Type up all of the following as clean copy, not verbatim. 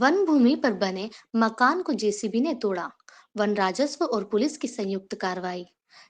One भूमि पर बने मकान को जेसीबी ने तोड़ा। वन राजस्व और पुलिस की संयुक्त कार्रवाई।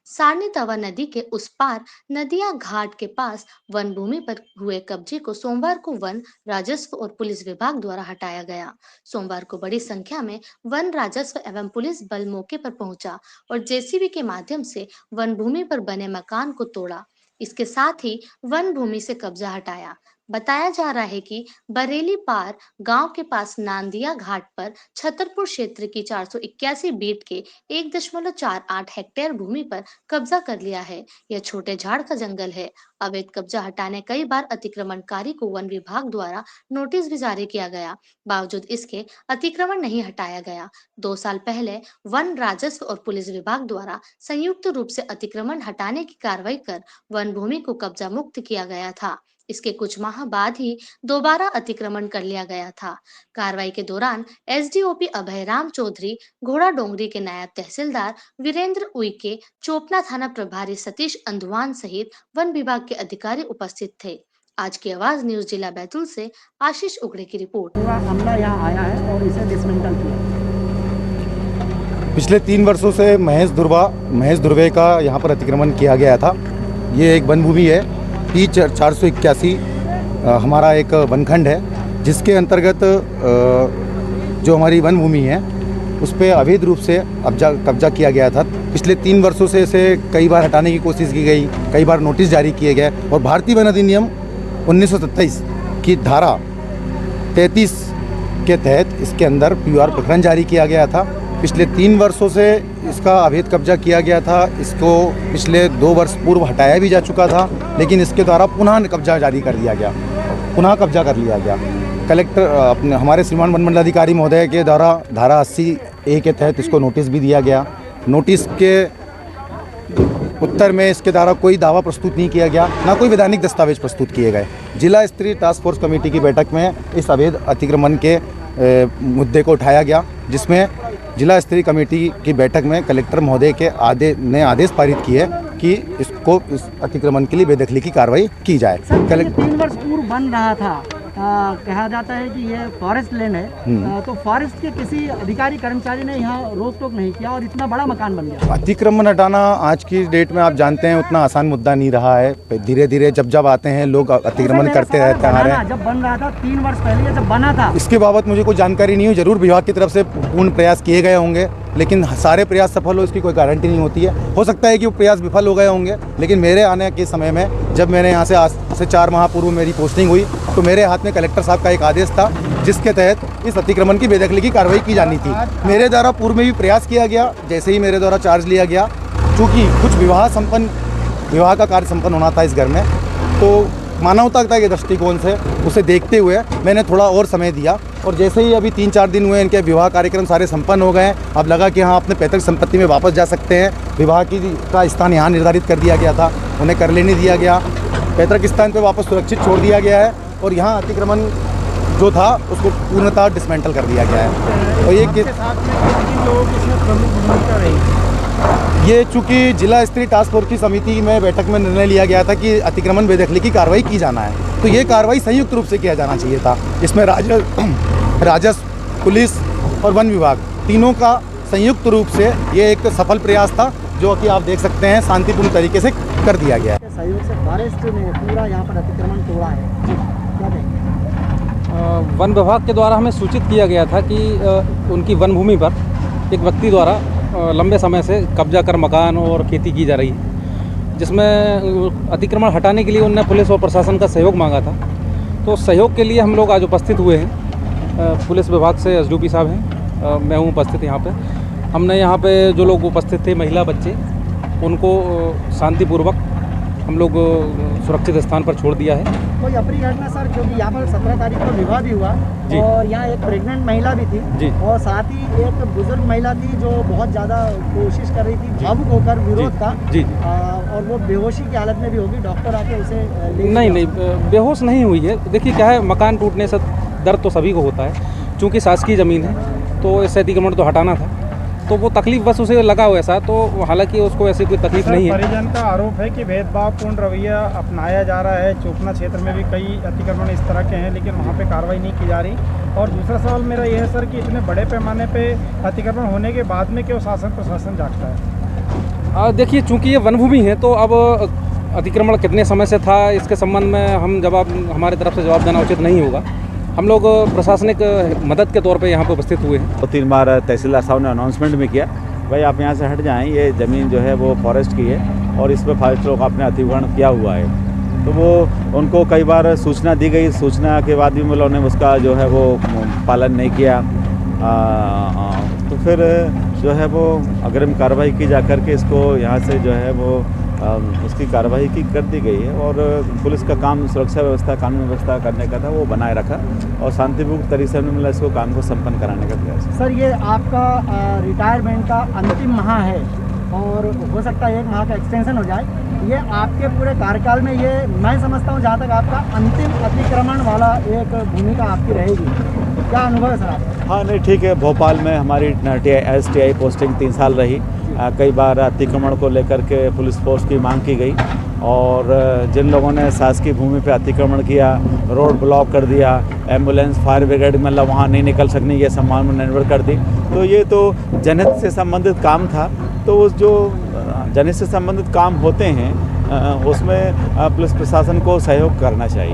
सारनी तवा नदी के उस पार नदिया घाट के पास वन भूमि पर हुए कब्जे को सोमवार को वन राजस्व और पुलिस विभाग द्वारा हटाया गया। सोमवार को बड़ी संख्या में वन राजस्व एवं पुलिस बल मौके पर पहुंचा और जेसीबी के माध्यम से वन भूमि पर बने मकान को तोड़ा। इसके साथ ही वन भूमि से कब्जा हटाया। बताया जा रहा है कि बरेली पार गांव के पास नांदिया घाट पर छतरपुर क्षेत्र की 481 बीट के 1.48 हेक्टेयर भूमि पर कब्जा कर लिया है। यह छोटे झाड़ का जंगल है। अवैध कब्जा हटाने कई बार अतिक्रमणकारी को वन विभाग द्वारा नोटिस भी जारी किया गया, बावजूद इसके अतिक्रमण नहीं हटाया गया। 2 साल पहले वन राजस्व और पुलिस विभाग द्वारा संयुक्त रूप से अतिक्रमण हटाने की कार्रवाई कर वन भूमि को कब्जा मुक्त किया गया था। इसके कुछ माह बाद ही दोबारा अतिक्रमण कर लिया गया था। कार्रवाई के दौरान एसडीओपी अभयराम चौधरी, घोड़ा डोंगरी के नायब तहसीलदार वीरेंद्र उइके, चोपना थाना प्रभारी सतीश अंधुआन सहित वन विभाग के अधिकारी उपस्थित थे। आज की आवाज न्यूज जिला बैतूल से आशीष उगड़े की रिपोर्ट। पूरा अमला यहाँ आया है और इसे डिसमेंटल किया। पिछले 3 वर्षों से महेश ध्रुवे का यहाँ पर अतिक्रमण किया गया था। ये एक वन भूमि है, पी 481 हमारा एक वनखंड है, जिसके अंतर्गत जो हमारी वन भूमि है उस पर अवैध रूप से कब्जा किया गया था। पिछले 3 वर्षों से इसे कई बार हटाने की कोशिश की गई, कई बार नोटिस जारी किए गए और भारतीय वन अधिनियम 1927 की धारा 33 के तहत इसके अंदर पीआर प्रकरण जारी किया गया था। पिछले 3 वर्षों से इसका अवैध कब्जा किया गया था। इसको पिछले 2 वर्ष पूर्व हटाया भी जा चुका था, लेकिन इसके द्वारा पुनः कब्जा जारी कर दिया गया, पुनः कब्जा कर लिया गया। कलेक्टर हमारे श्रीमान वन मंडलाधिकारी महोदय के द्वारा धारा 80A के तहत इसको नोटिस भी दिया गया। नोटिस के उत्तर में इसके द्वारा कोई दावा प्रस्तुत नहीं किया गया, ना कोई वैधानिक दस्तावेज प्रस्तुत किए गए। जिला स्तरीय टास्क फोर्स कमेटी की बैठक में इस अवैध अतिक्रमण के मुद्दे को उठाया गया, जिसमें जिला स्तरीय कमेटी की बैठक में कलेक्टर महोदय के आदेश पारित किए कि इस अतिक्रमण के लिए बेदखली की कार्रवाई की जाए। 3 वर्ष पूर्व बन रहा था, कहा जाता है कि ये फॉरेस्ट लैंड है, तो फॉरेस्ट के किसी अधिकारी कर्मचारी ने यहाँ रोक टोक नहीं किया और इतना बड़ा मकान बन गया। अतिक्रमण हटाना आज की डेट में आप जानते हैं उतना आसान मुद्दा नहीं रहा है। धीरे धीरे जब आते हैं लोग अतिक्रमण करते रहते हैं। जब बन रहा था 3 वर्ष पहले जब बना था, इसके बाबत मुझे कोई जानकारी नहीं है। जरूर विभाग की तरफ से पूर्ण प्रयास किए गए होंगे, लेकिन सारे प्रयास सफल हो इसकी कोई गारंटी नहीं होती है। हो सकता है कि वो प्रयास विफल हो गए होंगे, लेकिन मेरे आने के समय में जब मैंने यहाँ से आज से 4 माह पूर्व मेरी पोस्टिंग हुई तो मेरे हाथ में कलेक्टर साहब का एक आदेश था, जिसके तहत इस अतिक्रमण की बेदखली की कार्रवाई की जानी थी। मेरे द्वारा पूर्व में भी प्रयास किया गया। जैसे ही मेरे द्वारा चार्ज लिया गया, चूँकि कुछ विवाह का कार्य संपन्न होना था इस घर में, तो मानवता के दृष्टिकोण से उसे देखते हुए मैंने थोड़ा और समय दिया। और जैसे ही अभी 3-4 दिन हुए इनके विवाह कार्यक्रम सारे संपन्न हो गए। अब लगा कि हाँ अपने पैतृक संपत्ति में वापस जा सकते हैं। विवाह का स्थान यहाँ निर्धारित कर दिया गया था, उन्हें कर लेने दिया गया। पैतृक स्थान पर वापस सुरक्षित छोड़ दिया गया है और यहाँ अतिक्रमण जो था उसको पूर्णतः डिसमेंटल कर दिया गया है। और ये चूँकि जिला स्तरीय टास्क फोर्स की समिति में बैठक में निर्णय लिया गया था कि अतिक्रमण बेदखली की कार्रवाई की जाना है, तो ये कार्रवाई संयुक्त रूप से किया जाना चाहिए था। इसमें राजस्व, पुलिस और वन विभाग तीनों का संयुक्त रूप से ये एक सफल प्रयास था, जो कि आप देख सकते हैं शांतिपूर्ण तरीके से कर दिया गया है। सहयोग से फॉरेस्ट ने पूरा यहाँ पर अतिक्रमण तोड़ा है, क्या देंगे? वन विभाग के द्वारा हमें सूचित किया गया था कि उनकी वन भूमि पर एक व्यक्ति द्वारा लंबे समय से कब्जा कर मकान और खेती की जा रही है, जिसमें अतिक्रमण हटाने के लिए उन्होंने पुलिस और प्रशासन का सहयोग मांगा था। तो सहयोग के लिए हम लोग आज उपस्थित हुए हैं। पुलिस विभाग से एसडीओपी साहब हैं, मैं हूँ उपस्थित यहाँ पे। हमने यहाँ पे जो लोग उपस्थित थे, महिला बच्चे, उनको शांतिपूर्वक हम लोग सुरक्षित स्थान पर छोड़ दिया है। कोई अप्रिय घटना सर, क्योंकि यहाँ पर 17 तारीख को विवाह भी हुआ और यहाँ एक प्रेग्नेंट महिला भी थी जी, और साथ ही एक बुजुर्ग महिला थी जो बहुत ज़्यादा कोशिश कर रही थी भावुक होकर विरोध का जी, और वो बेहोशी की हालत में भी होगी। डॉक्टर आके उसे नहीं बेहोश नहीं हुई है। देखिए क्या है, मकान टूटने से दर्द तो सभी को होता है। चूँकि शासकीय ज़मीन है तो इससे अतिक्रमण तो हटाना था। तो वो तकलीफ बस उसे लगा हुआ ऐसा, तो हालांकि उसको ऐसी कोई तकलीफ सर, नहीं है। परिजन का आरोप है कि भेदभावपूर्ण रवैया अपनाया जा रहा है। चोपना क्षेत्र में भी कई अतिक्रमण इस तरह के हैं, लेकिन वहाँ पे कार्रवाई नहीं की जा रही। और दूसरा सवाल मेरा यह है सर कि इतने बड़े पैमाने पे अतिक्रमण होने के बाद में क्यों शासन प्रशासन जागता है? देखिए, चूंकि ये वन भूमि है तो अब अतिक्रमण कितने समय से था इसके संबंध में हमारे तरफ से जवाब देना उचित नहीं होगा। हम लोग प्रशासनिक मदद के तौर पे यहाँ पर उपस्थित हुए हैं। 2-3 बार तहसीलदार साहब ने अनाउंसमेंट भी किया, भाई आप यहाँ से हट जाएं, ये ज़मीन जो है वो फॉरेस्ट की है और इस पर फॉरेस्ट लोग आपने अतिक्रमण किया हुआ है। तो वो उनको कई बार सूचना दी गई, सूचना के बाद भी मतलब उन्होंने उसका जो है वो पालन नहीं किया। तो फिर जो है वो अग्रिम कार्रवाई की जा कर के इसको यहाँ से जो है वो उसकी कार्रवाई की कर दी गई है। और पुलिस का काम सुरक्षा व्यवस्था, कानून व्यवस्था करने का था, वो बनाए रखा और शांतिपूर्ण तरीके से मतलब इसको काम को संपन्न कराने का प्रयास है। सर, ये आपका रिटायरमेंट का अंतिम माह है और हो सकता है 1 माह का एक्सटेंशन हो जाए। ये आपके पूरे कार्यकाल में ये मैं समझता हूँ जहाँ तक आपका अंतिम अतिक्रमण वाला एक भूमिका आपकी रहेगी। क्या अनुभव है सर आपका? हाँ, नहीं ठीक है। भोपाल में हमारी STI पोस्टिंग 3 साल रही। कई बार अतिक्रमण को लेकर के पुलिस फोर्स की मांग की गई और जिन लोगों ने शासकीय भूमि पे अतिक्रमण किया, रोड ब्लॉक कर दिया, एम्बुलेंस फायर ब्रिगेड मतलब वहाँ नहीं निकल सकनी, ये सम्मान निर्भर कर दी। तो ये तो जनहित से संबंधित काम था। तो उस जो जनहित से संबंधित काम होते हैं उसमें पुलिस प्रशासन को सहयोग करना चाहिए।